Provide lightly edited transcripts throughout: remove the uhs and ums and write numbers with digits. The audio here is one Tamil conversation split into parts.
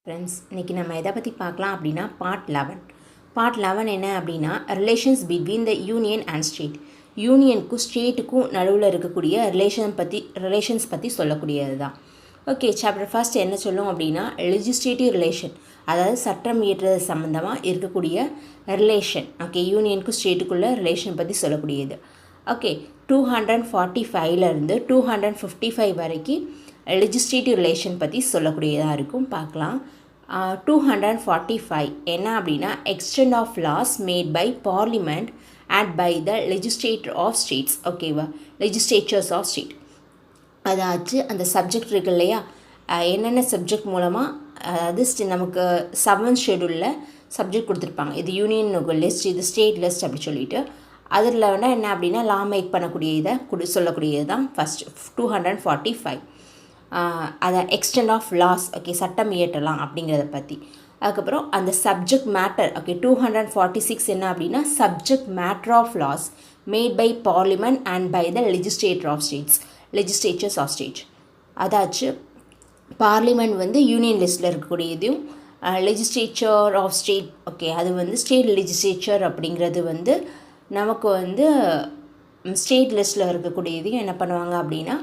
ஃப்ரெண்ட்ஸ், இன்றைக்கி நம்ம எதை பற்றி பார்க்கலாம் அப்படின்னா பார்ட் 11 என்ன அப்படின்னா relations between the union and state. யூனியனுக்கும் ஸ்டேட்டுக்கும் நடுவில் இருக்கக்கூடிய ரிலேஷன்ஸ் பற்றி சொல்லக்கூடியது தான். ஓகே, சாப்டர் ஃபர்ஸ்ட் என்ன சொல்லும் அப்படின்னா லெஜிஸ்லேட்டிவ் ரிலேஷன், அதாவது சட்டம் இயற்றுறது சம்மந்தமாக இருக்கக்கூடிய ரிலேஷன். ஓகே, யூனியனுக்கும் ஸ்டேட்டுக்குள்ள ரிலேஷன் பற்றி சொல்லக்கூடியது. ஓகே, 245 255 வரைக்கும் லெஜிஸ்லேட்டிவ் ரிலேஷன் பற்றி சொல்லக்கூடியதாக இருக்கும். பார்க்கலாம். 245 என்ன அப்படின்னா extent of laws made by parliament and by the legislator of states. ஓகேவா, லெஜிஸ்லேச்சர்ஸ் ஆஃப் ஸ்டேட். அதாச்சு அந்த சப்ஜெக்ட் இருக்கு இல்லையா, என்னென்ன சப்ஜெக்ட் மூலமாக, அதாவது நமக்கு 7th ஷெடியூலில் சப்ஜெக்ட் கொடுத்துருப்பாங்க. இது யூனியன் லிஸ்ட், இது ஸ்டேட் லிஸ்ட் அப்படி சொல்லிட்டு அதில் வேணால் என்ன அப்படின்னா லா மேக் பண்ணக்கூடிய இதை சொல்லக்கூடியது தான் ஃபஸ்ட் 245. அதை எக்ஸ்டெண்ட் ஆஃப் லாஸ், ஓகே, சட்டம் இயற்றலாம் அப்படிங்கிறத பற்றி. அதுக்கப்புறம் அந்த சப்ஜெக்ட் மேட்டர், ஓகே, 246 என்ன அப்படின்னா subject matter of laws made by parliament and by the legislatures of state. அதாச்சு பார்லிமெண்ட் வந்து யூனியன் லிஸ்ட்டில் இருக்கக்கூடியதையும் லெஜிஸ்லேச்சர் ஆஃப் ஸ்டேட், ஓகே, அது வந்து ஸ்டேட் லெஜிஸ்லேச்சர் அப்படிங்கிறது வந்து நமக்கு வந்து ஸ்டேட் லிஸ்ட்டில் இருக்கக்கூடியதையும் என்ன பண்ணுவாங்க அப்படின்னா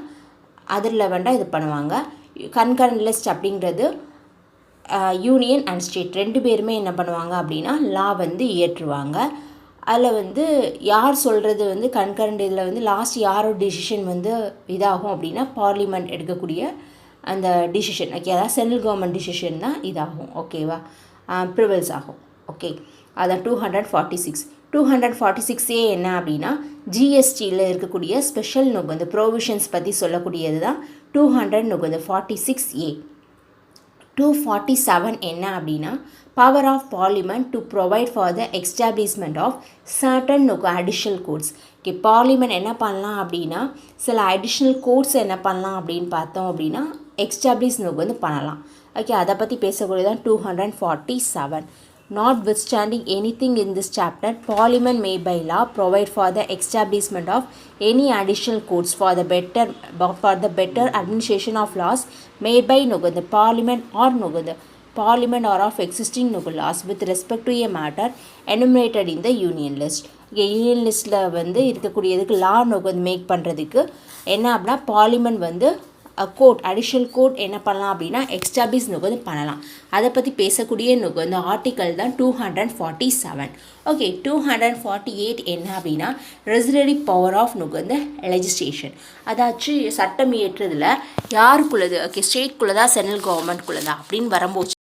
அதில் வேண்டாம் இது பண்ணுவாங்க. கன்கரண்ட் லிஸ்ட் அப்படிங்கிறது யூனியன் அண்ட் ஸ்டேட் ரெண்டு பேருமே என்ன பண்ணுவாங்க அப்படின்னா லா வந்து இயற்றுவாங்க. அதில் வந்து யார் சொல்கிறது வந்து கன்கரண்ட், இதில் வந்து லாஸ்ட் யாரோட டிசிஷன் வந்து இதாகும் அப்படின்னா பார்லிமெண்ட் எடுக்கக்கூடிய அந்த டிசிஷன், ஓகே, அதாவது சென்ட்ரல் கவர்மெண்ட் டிசிஷன் தான் இதாகும். ஓகேவா, ப்ரிவல்ஸ் ஆகும். ஓகே, அதான் 246A என்ன அப்படின்னா ஜிஎஸ்டியில் இருக்கக்கூடிய ஸ்பெஷல் நுகர்ந்து ப்ரொவிஷன்ஸ் பற்றி சொல்லக்கூடியது தான் 246A. 247 என்ன அப்படின்னா power of parliament to provide for the establishment of certain additional courts. Okay, parliament என்ன பண்ணலாம் அப்படின்னா சில அடிஷ்னல் கோட்ஸ் என்ன பண்ணலாம் அப்படின்னு பார்த்தோம் அப்படின்னா எஸ்டாப்ளிஷ் வந்து பண்ணலாம். ஓகே, அதை பற்றி பேசக்கூடியதான் 247. Notwithstanding anything in this chapter, Parliament may by law provide for the establishment of any additional courts for the better administration of laws made by the Parliament or of existing laws with respect to a matter enumerated in the Union list. Union லிஸ்ட்டில் வந்து இருக்கக்கூடியதுக்கு லா மேக் பண்ணுறதுக்கு என்ன அப்படின்னா பார்லிமெண்ட் வந்து கோட், அடிஷ்னல் கோட் என்ன பண்ணலாம் அப்படின்னா எக்ஸ்டாப்ளிஷ் பண்ணலாம். அதை பற்றி பேசக்கூடிய இந்த ஆர்டிக்கல் தான் 247. ஓகே, 248 என்ன அப்படின்னா ரெசிடரி பவர் ஆஃப் லெஜிஸ்லேஷன். அதாச்சு சட்டம் இயற்றுறதுல யாருக்குள்ளது, ஓகே, ஸ்டேட்குள்ளதா சென்ட்ரல் கவர்மெண்ட்குள்ளதா அப்படின்னு வரும்போது